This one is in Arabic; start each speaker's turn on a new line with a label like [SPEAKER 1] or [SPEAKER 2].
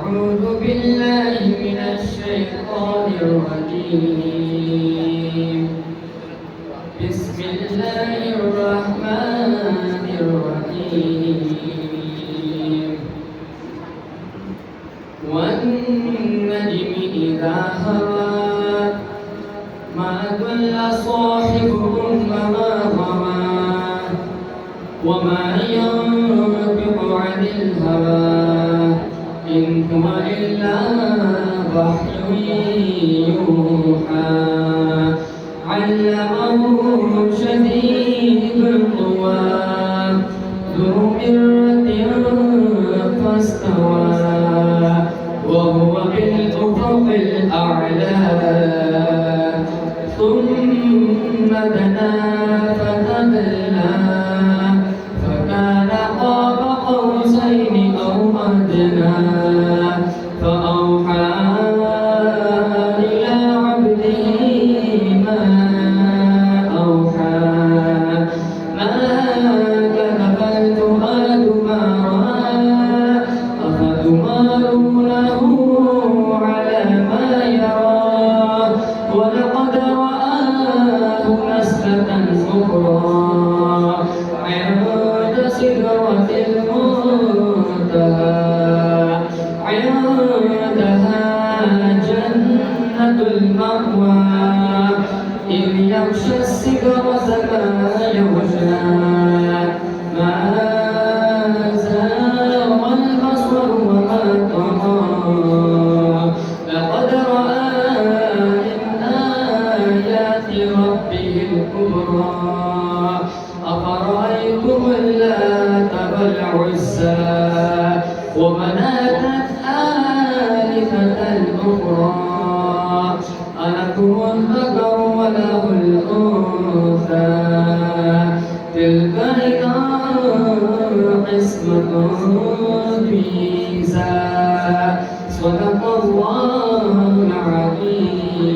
[SPEAKER 1] أعوذ بالله من الشيطان الرجيم. بسم الله الرحمن الرحيم. والنجم إذا هوى ما ضل صاحبكم وما غوى وما ينطق عن الهوى إن هو إلا وحي يوحى علمه شديد القوى ذو مرة فاستوى وهو بالأفق الأعلى ثم دنا فتدلى فكان قاب قوسين أو أدنى فأوحى إلى عبده ما أوحى ما كذب الفؤاد ما رأى أفتمارونه على ما يرى ولقد رآه نزلة أخرى عند سدرة المنتهى عندها جنة المأوى إذ يغشى السدرة ما يغشى ما زاغ البصر وما طغى لقد رأى من آيات ربه الكبرى أفرأيتم اللات والعزى ومناة الثالثة الأخرى ألكم الذكر وله الأنثى تلك إذا قسمة ضيزى صدق الله العظيم.